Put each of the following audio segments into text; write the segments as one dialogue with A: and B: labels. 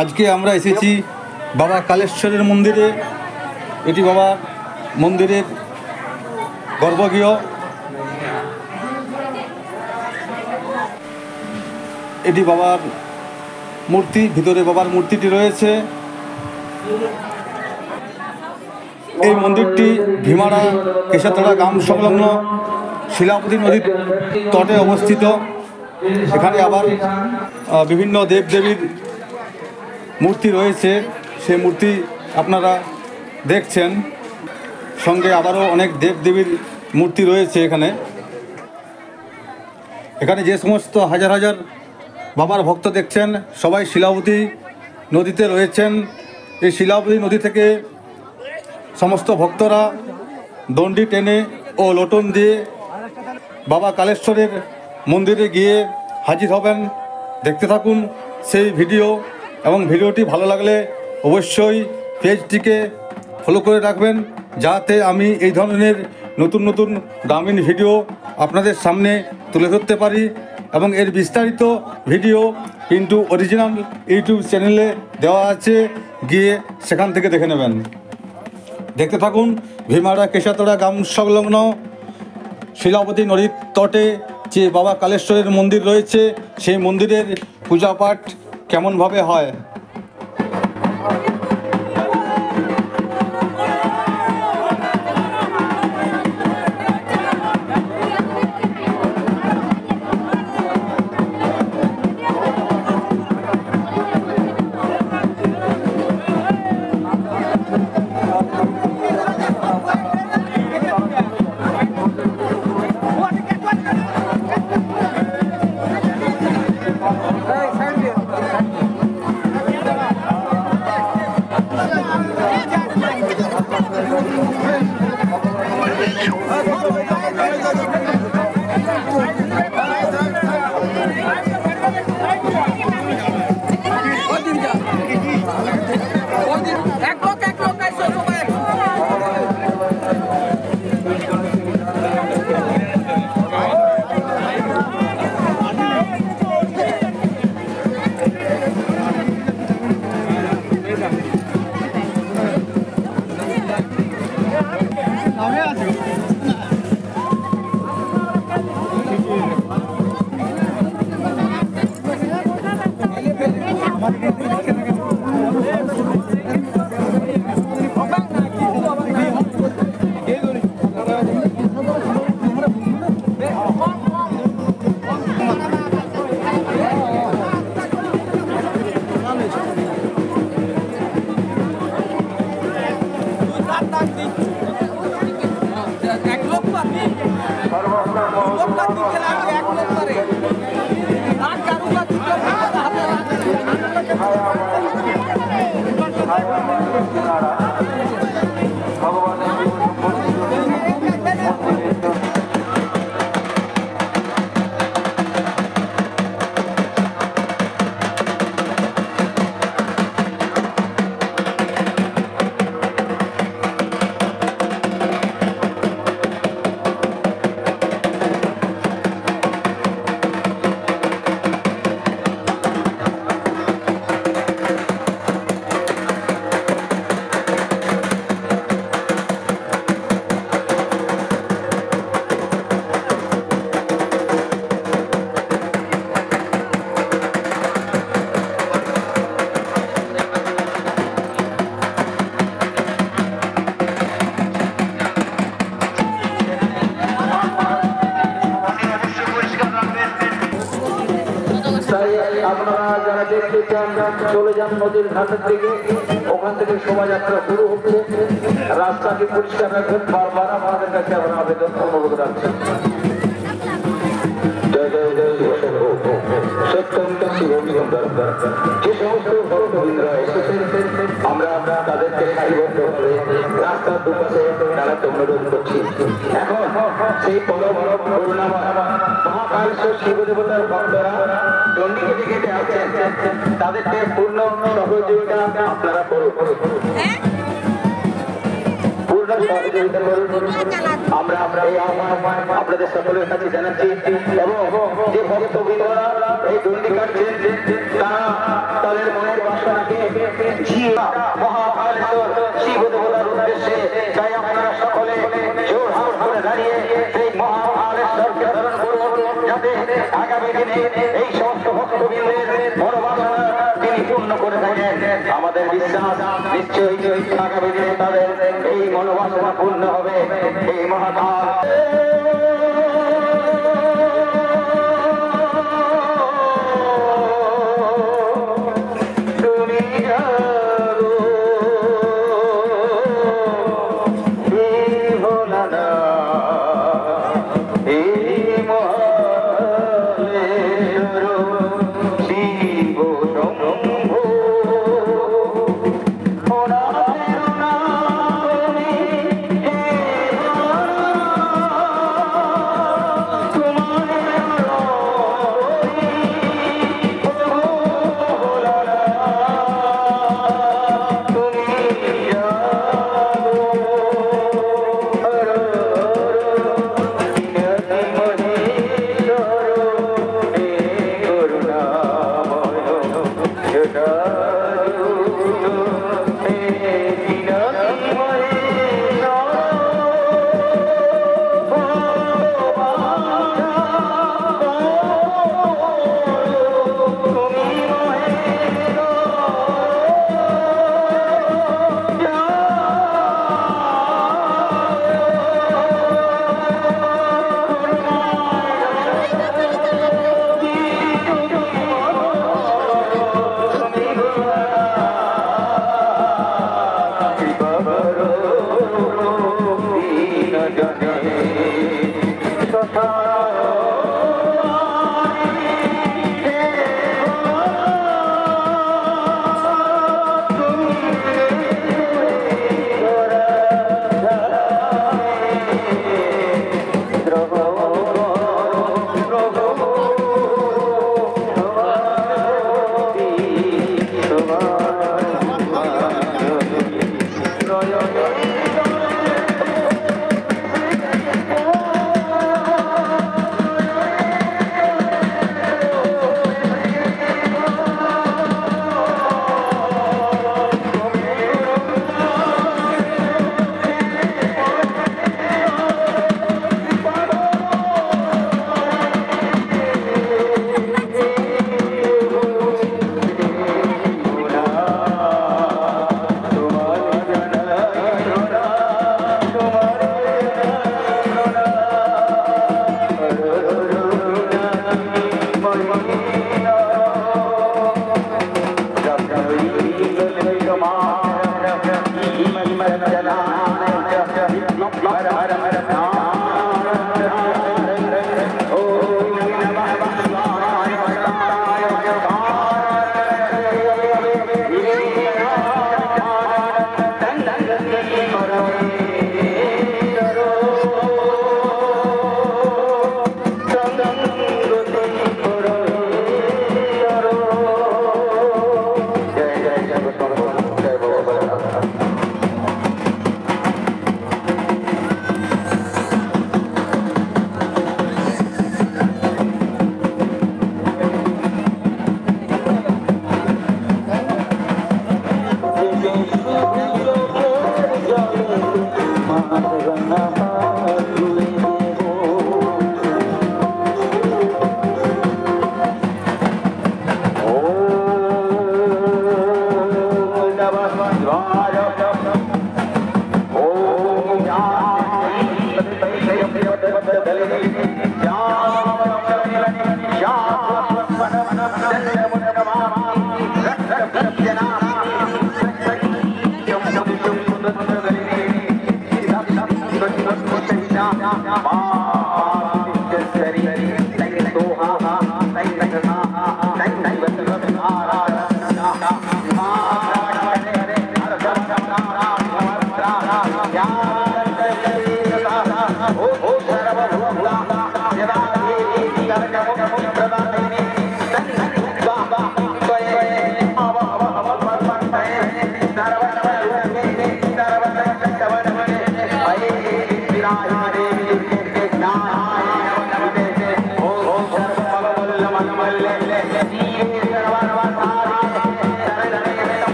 A: আজকে আমরা এসেছি বাবা কালেশ্বরের মন্দিরে। এটি বাবা মন্দিরের গর্ভগৃহ। এটি বাবার মূর্তি, ভিতরে বাবার মূর্তিটি রয়েছে। এই মন্দিরটি ভীমাড়া কেশাতলা গ্রাম সংলগ্ন শিলাবতী নদীর তটে অবস্থিত। এখানে আবার বিভিন্ন দেবদেবীর মূর্তি রয়েছে, সেই মূর্তি আপনারা দেখছেন। সঙ্গে আবারও অনেক দেবদেবীর মূর্তি রয়েছে এখানে। এখানে যে সমস্ত হাজার হাজার বাবার ভক্ত দেখছেন, সবাই শিলাবতী নদীতে রয়েছেন। এই শিলাবতী নদী থেকে সমস্ত ভক্তরা দণ্ডি টেনে ও লোটন দিয়ে বাবা কালেশ্বরের মন্দিরে গিয়ে হাজির হবেন। দেখতে থাকুন সেই ভিডিও, এবং ভিডিওটি ভালো লাগলে অবশ্যই পেজটিকে ফলো করে রাখবেন, যাতে আমি এই ধরনের নতুন নতুন গ্রামীণ ভিডিও আপনাদের সামনে তুলে ধরতে পারি। এবং এর বিস্তারিত ভিডিও কিন্তু অরিজিনাল ইউটিউব চ্যানেলে দেওয়া আছে, গিয়ে সেখান থেকে দেখে নেবেন। দেখতে থাকুন ভীমাড়া কেশাতলা গ্রাম সংলগ্ন শিলাবতী নদীর তটে যে বাবা কালেশ্বরের মন্দির রয়েছে, সেই মন্দিরের পূজা পাঠ কেমনভাবে হয়।
B: আপনারা যারা দেখতে চান চলে যান নদীর ঘাটের দিকে, ওখান থেকে শোভাযাত্রা শুরু হচ্ছে। রাস্তাটি পরিষ্কার রাখবেন, বারবার আমাদের কাছে আমরা আবেদন অনুরোধ রাখছেন। যে সমস্ত ভক্তবৃন্দরা এসেছেন আমরা তাদেরকে সারিবদ্ধভাবে রাস্তার দুপাশে দাঁড়াতে অনুরোধ করছি। এখন সেই পরম করুণাময় মহাকালেশ্বর শিব দেবতার ভক্তরা দণ্ডিকে দিকে আছেন, তাদেরকে পূর্ণ সহযোগিতা আপনারা করুন। পূর্ণ সহযোগিতা করুন। আমরা এই আহ্বান আপনাদের সকলের কাছে জানাচ্ছি এবং যে ভক্তবৃন্দরা এই দণ্ডি কাটছেন তারা তাদের মনের বাসনাকে মহাকালেশ্বর শিব দেবতার উদ্দেশ্যে তাই আপনারা সকলে জোর হাত করে দাঁড়িয়ে এই মহাকালেশ্বরকে ধারণ করুন, যাতে আগামী দিনে এই সমস্ত ভক্তবৃন্দের মনোবাসনা তিনি পূর্ণ করে থাকেন। আমাদের বিশ্বাস নিশ্চয়ই আগামী দিনে তাদের এই মনোবাসনা পূর্ণ হবে। এই মহাকাল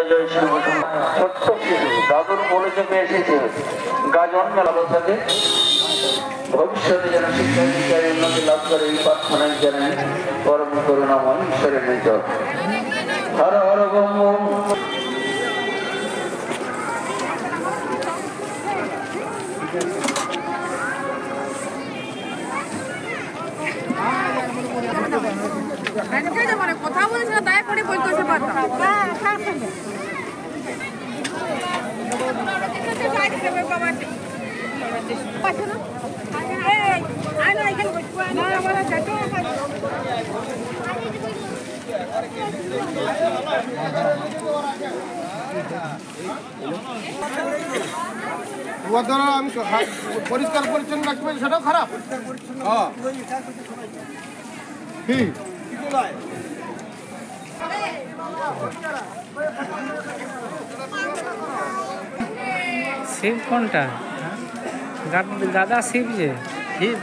B: জয় জয় শ্রী বসুন। ছোট্ট শিশু দাদুর বলে চেপে এসেছে গাজন মেলা থাকে ভবিষ্যতে যেন শিক্ষা দীক্ষায় উন্নতি লাভ করে এই প্রার্থনায় জানাই পরম করুণাময় ঈশ্বরের নিকট। Har Har bomb bomb.
C: কথা বলেছিল তাই পরে বলতে পারতাম।
D: আমি পরিষ্কার পরিচ্ছন্ন রাখবেন সেটাও খারাপ।
E: শিব কোনটা? দাদা শিব যে শিব।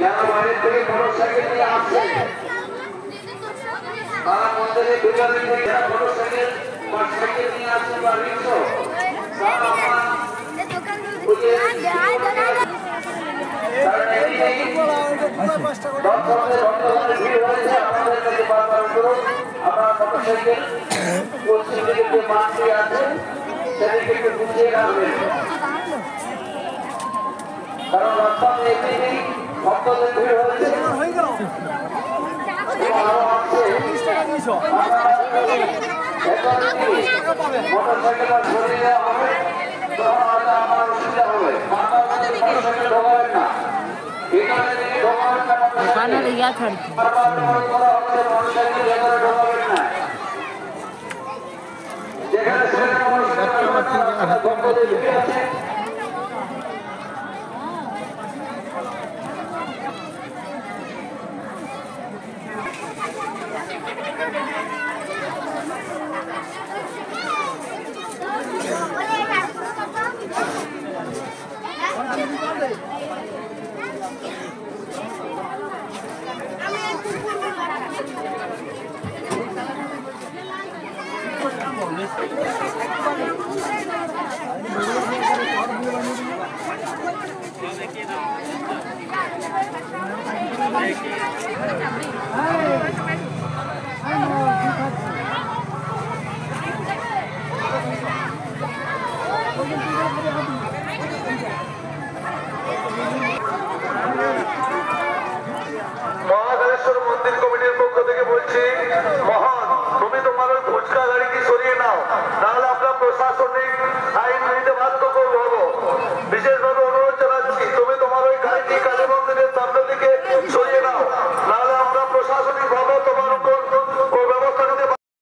B: যারা বাইরে থেকে মোটরসাইকেল নিয়ে আসছে তারা মন্দিরে ঢুকাবেন থেকে যারা মোটরসাইকেল বা সাইকেল নিয়ে আসছে বা রিক্সা কারণ রাস্তা এমনি ভক্তদের ভিড় হয়েছে মোটরসাইকেল ধরে দেওয়া হবে তখন হয়তো আমার অসুবিধা হবে মোটরসাইকেল ঢোকাবেন না এখানে থেকে ঢোকাবেন না মোটরসাইকেল ভেতরে ঢোকাবেন না যেখানে সেখানে ভক্তদের ভিড় আছে
C: দেখি